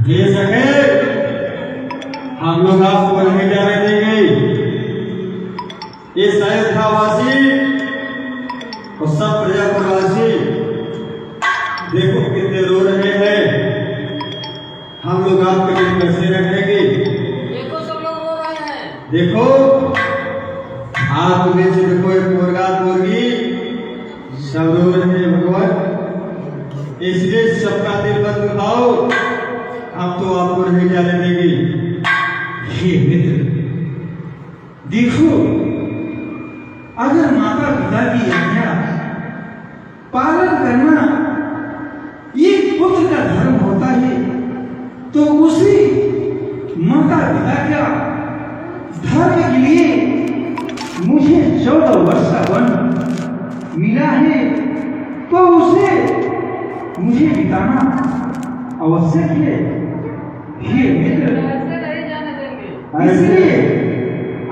ये सके हम लोग आपको नहीं जाने देंगे। इस अयोध्यावासी और सब प्रजापुरवासी देखो कितने रो रहे हैं। हम लोग आपके लिए कैसे रखेंगे? देखो सब लोग रो रहे हैं। देखो आप में से कोई मुर्गा मुर्गी सब रो रहे हैं भगवान, इसलिए सबका दिल मत दुखाओ, हम तो आपको नहीं जाने देंगे। हे मित्र, देखो अगर माता पिता की आज्ञा पालन करना एक पुत्र का धर्म होता है, तो उसी माता पिता का धर्म के लिए मुझे 14 वर्ष का वन मिला है, तो उसे मुझे बिताना आवश्यक है। हे मित्र, ऐसे नहीं जाने देंगे। इसलिए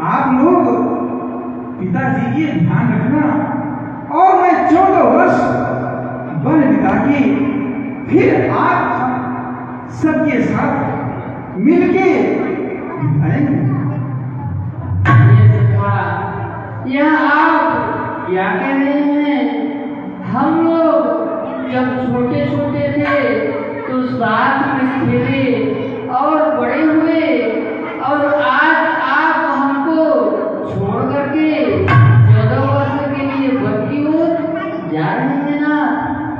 आप लोग पिताजी की ध्यान रखना, और मैं 14 वर्ष वन बिता के फिर आप सबके साथ मिलके बिताएंगे। यह आप क्या कह रहे हैं? हम लोग जब छोटे छोटे थे तो साथ में खेले और बड़े हुए, और आज आप हमको छोड़ करके 14 वर्ष के लिए वन की ओर जा रहे हैं ना?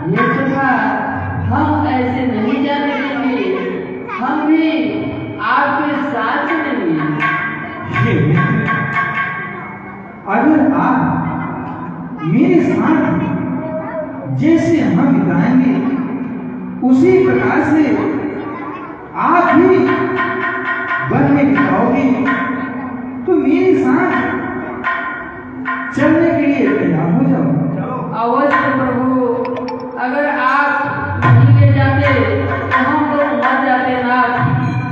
ये सखा, हम ऐसे नहीं जाने देंगे, हम भी आपके साथ चलेंगे। हे मित्र, अगर आप मेरे साथ जैसे हम बिताएंगे उसी प्रकार से आप भी वन में बिताओगे, तो मेरे साथ चलने के लिए तैयार हो जाओ। अवश्य प्रभु, अगर आप नहीं ले जाते तो हम लोग मर जाते ना।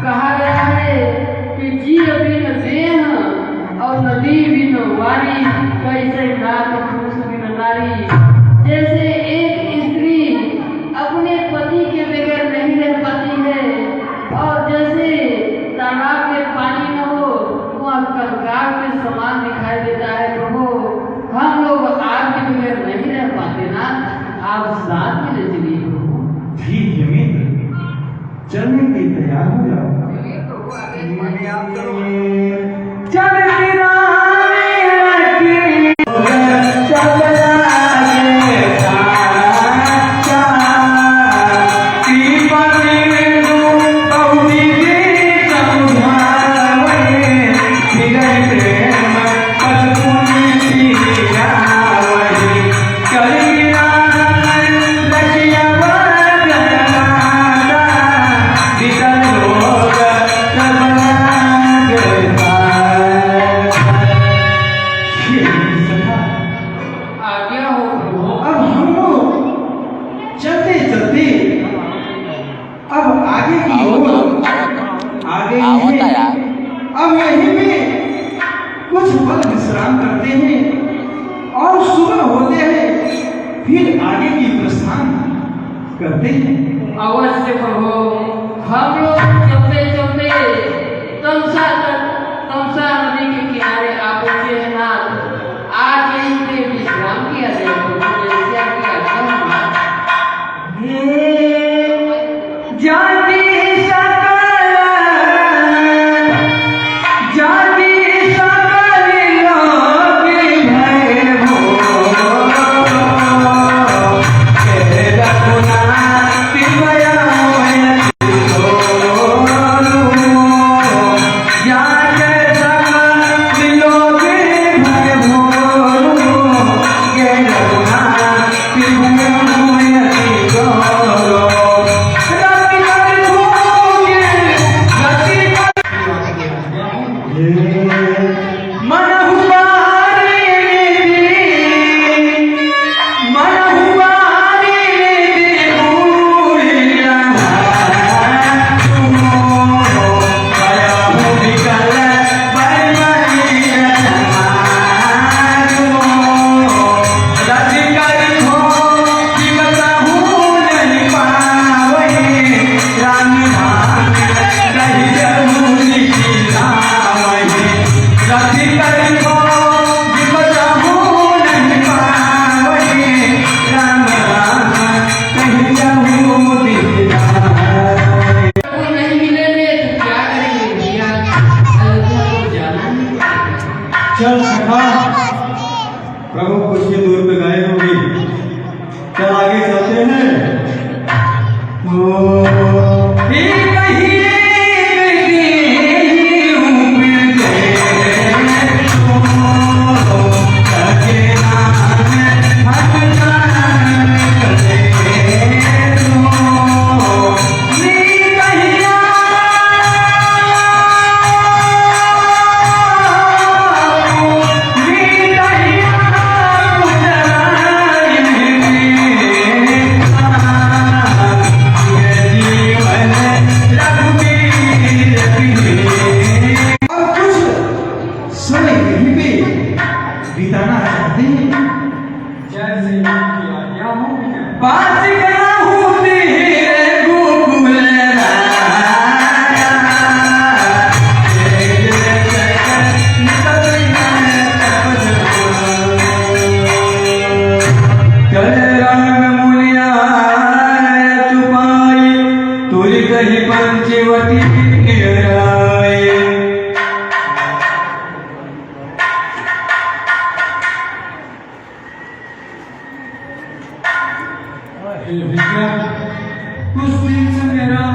कहा गया है कि जीव बिन देह और नदी बिन वारी, कैसे नाथ पुरुष बिन नारी। जैसे एक स्त्री अपने पति के बगैर नहीं रह पाती है, और जैसे तालाब में पानी न हो वह कंगाल के समान दिखाई देता है। प्रभु, हम लोग आपके बगैर नहीं रह पाते ना, आप साथ में ले चलिए प्रभु। ठीक है मित्र, चलने के लिए तैयार हो जाओ। चल अब यहीं में कुछ पल विश्राम करते हैं और सुबह होते हैं फिर आगे की प्रस्थान करते हैं। अवश्य प्रभु, हम लोग चलते चलते तमसा नदी के किनारे आ पहुंचे हैं ना। आज यहीं पे विश्राम किया जाए प्रभु, जैसे आपकी आज्ञा हो। जाति बिताना चाहते हैं। जैसे आपकी आज्ञा हो। बात कहूं तेरे गोकुल राया, तेरे चक्कर निकल गए कल रंग मुनिया चुपाई, तुरी कही पंचवटी गिराए। कुछ दिन से मेरा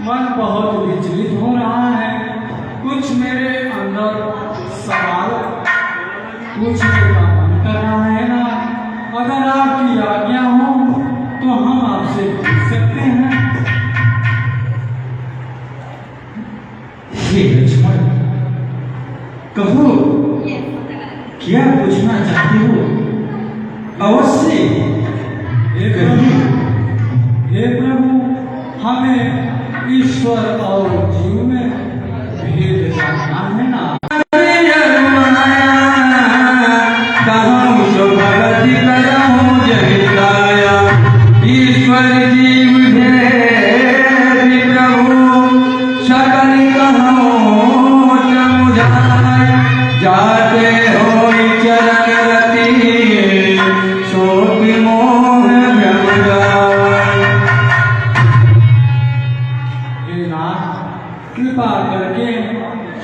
मन बहुत विचलित हो रहा है। कुछ मेरे अंदर सवाल पूछने का मन कर रहा है ना। अगर आपकी आज्ञा हो तो हम आपसे पूछ सकते हैं। हे लक्ष्मण, कहो क्या पूछना चाहते हो? अवश्य हे प्रभु, हमें ईश्वर और जीव में भेद जानना है ना। ईश्वर जीव भेद प्रभु सकल कहो समुझाय, जाते हो चरण रति शोक मोह भ्रम जाय। हे नाथ, कृपा करके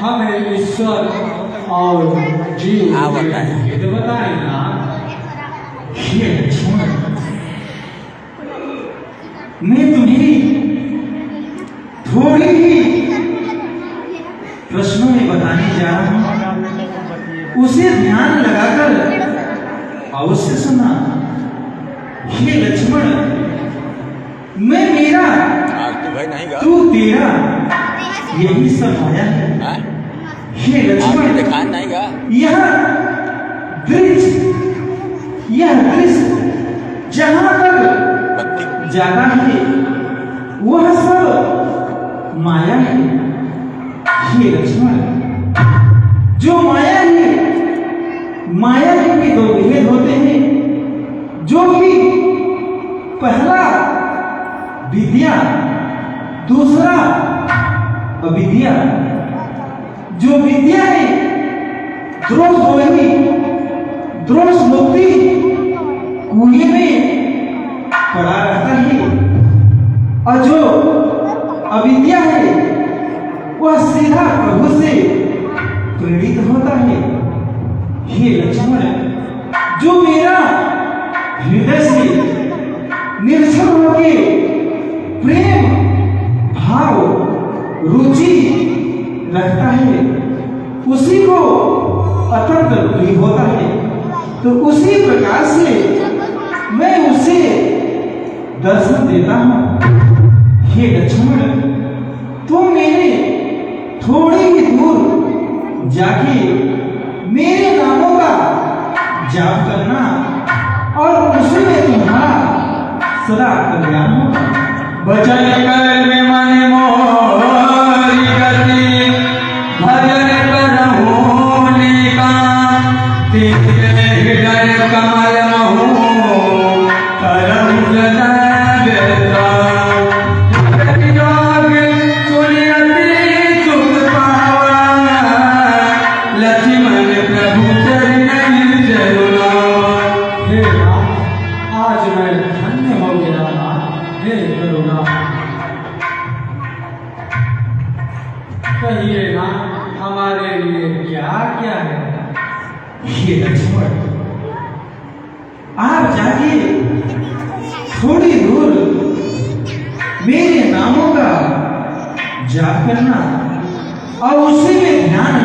हमें ईश्वर और जीव के भेद बताएं ना। हे लक्ष्मण, मैं तुम्हें थोड़ी ही प्रश्नों में बताने जा रहा हूं, उसे ध्यान लगाकर अवश्य सुना। हे लक्ष्मण, मैं मेरा तू तेरा यही सब आया है। हे लक्ष्मण, यह दृश्य जहां तक जाता है वह सब माया है। हे लक्ष्मण, जो माया है, माया के दो भेद होते हैं, जो कि पहला विद्या, दूसरा अविद्या। जो विद्या है द्रोष होगी, द्रोष मुक्ति कुएं में पड़ा रहता है, और जो अविद्या है वह सीधा प्रभु से प्रेरित होता है। हे लक्ष्मण, जो मेरा हृदय से निर्छल होके प्रेम भाव रुचि रखता है, उसी को अत्यंत प्रिय होता है। तो उसी प्रकार से मैं उसे दर्शन देता हूं। हे लक्ष्मण, तुम मेरे थोड़ी ही दूर जाके मेरे नामों का जाप करना, और उसमें तुम्हारा सदा कल्याण होगा। बचन कर में मन मोरी गति, भजन करहु निका, तेरे हृदय कमल महु करहु सदा व्यथा। योग सुनियति सुख पावा, लक्ष्मण प्रभु चरण जरुला। हे नाथ, आज मैं धन्य हो गया नाथ। हे करुणा, कहिए ना हमारे लिए क्या क्या है। हे लक्ष्मण, आप जाके थोड़ी दूर मेरे नामों का जाप करना और उसी में ध्यान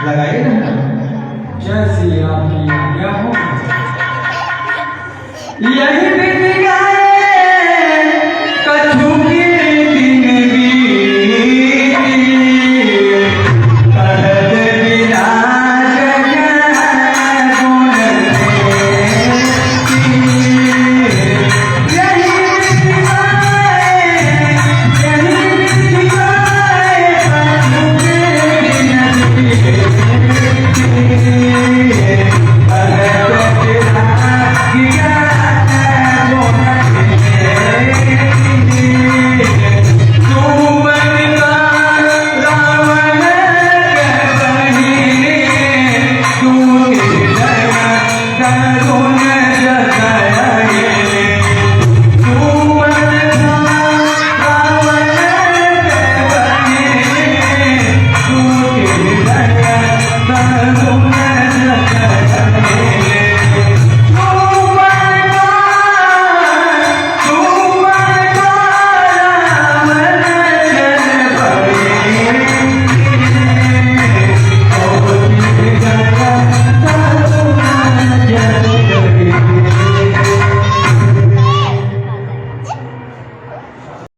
लगाए रहना। जैसी आपकी आज्ञा हो। यही विधि गाए